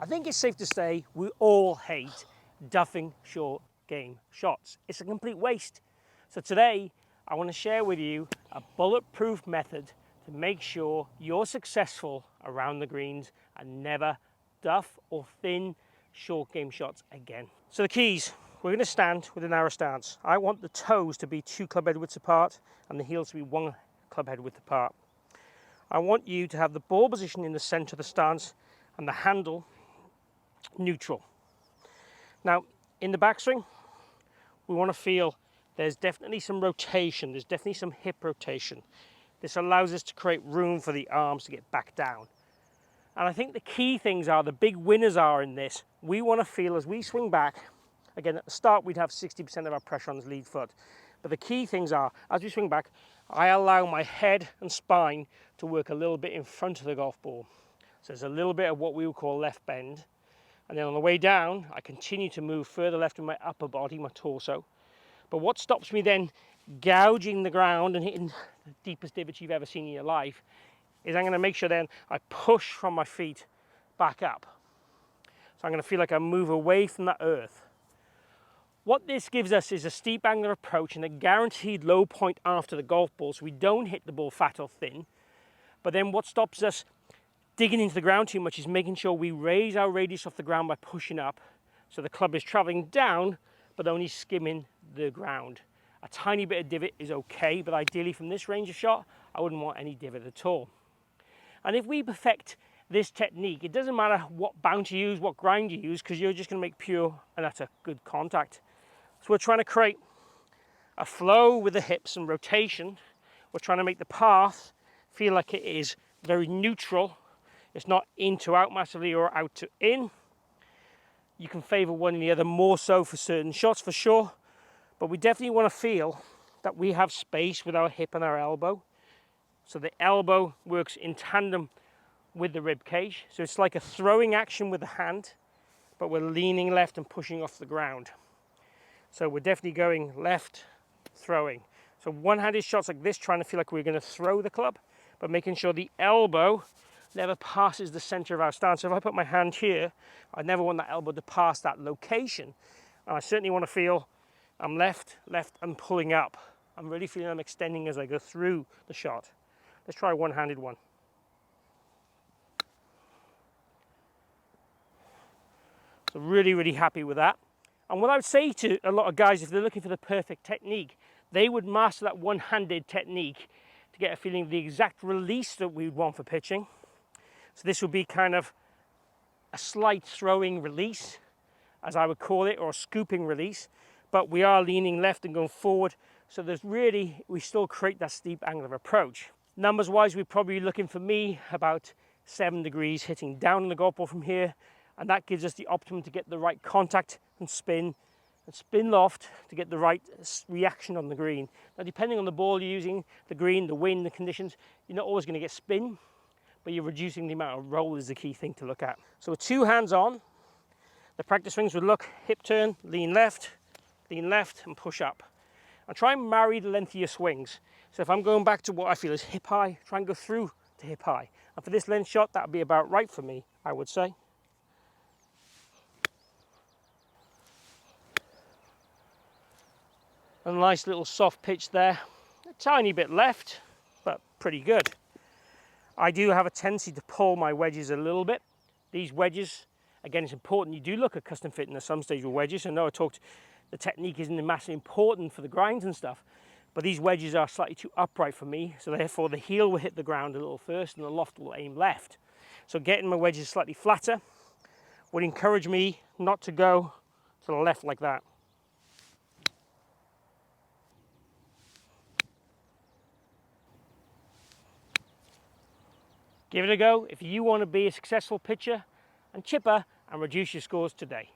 I think it's safe to say we all hate duffing short game shots. It's a complete waste. So today I want to share with you a bulletproof method to make sure you're successful around the greens and never duff or thin short game shots again. So the keys, we're going to stand with a narrow stance. I want the toes to be 2 club head widths apart and the heels to be 1 club head width apart. I want you to have the ball position in the center of the stance and the handle neutral. Now in the backswing we want to feel there's definitely some rotation, there's definitely some hip rotation. This allows us to create room for the arms to get back down. And I think the key things are, the big winners are in this, we want to feel as we swing back, again at the start we'd have 60% of our pressure on the lead foot, but the key things are, as we swing back, I allow my head and spine to work a little bit in front of the golf ball. So there's a little bit of what we would call left bend. And then on the way down, I continue to move further left with my upper body, my torso. But what stops me then gouging the ground and hitting the deepest divots you've ever seen in your life is I'm going to make sure then I push from my feet back up. So I'm going to feel like I move away from that earth. What this gives us is a steep angular approach and a guaranteed low point after the golf ball, so we don't hit the ball fat or thin. But then what stops us digging into the ground too much is making sure we raise our radius off the ground by pushing up, so the club is traveling down but only skimming the ground. A tiny bit of divot is okay, but ideally from this range of shot I wouldn't want any divot at all. And if we perfect this technique, it doesn't matter what bounce you use, what grind you use, because you're just going to make pure and utter good contact. So we're trying to create a flow with the hips and rotation. We're trying to make the path feel like it is very neutral. It's not in to out massively or out to in. You can favour one or the other more so for certain shots for sure, but we definitely want to feel that we have space with our hip and our elbow. So the elbow works in tandem with the rib cage. So it's like a throwing action with the hand, but we're leaning left and pushing off the ground. So we're definitely going left, throwing. So one-handed shots like this, trying to feel like we're going to throw the club, but making sure the elbow never passes the center of our stance. So if I put my hand here, I never want that elbow to pass that location. And I certainly want to feel I'm left, and pulling up. I'm really feeling I'm extending as I go through the shot. Let's try a one-handed one. So really happy with that. And what I would say to a lot of guys, if they're looking for the perfect technique, they would master that one-handed technique to get a feeling of the exact release that we would want for pitching. So this would be kind of a slight throwing release, as I would call it, or a scooping release, but we are leaning left and going forward. So there's really, we still create that steep angular approach. Numbers wise, we're probably looking for me about 7 degrees hitting down on the golf ball from here, and that gives us the optimum to get the right contact and spin loft to get the right reaction on the green. Now depending on the ball you're using, the green, the wind, the conditions, you're not always going to get spin, but you're reducing the amount of roll is the key thing to look at. So with 2 hands on, the practice swings would look hip turn, lean left and push up. And try and marry the length of your swings. So if I'm going back to what I feel is hip high, try and go through to hip high. And for this length shot, that would be about right for me, I would say. A nice little soft pitch there. A tiny bit left, but pretty good. I do have a tendency to pull my wedges a little bit. These wedges, again, it's important. You do look at custom fitting at some stage with wedges. I know I talked, the technique isn't massively important for the grinds and stuff, but these wedges are slightly too upright for me. So therefore the heel will hit the ground a little first and the loft will aim left. So getting my wedges slightly flatter would encourage me not to go to the left like that. Give it a go if you want to be a successful pitcher and chipper and reduce your scores today.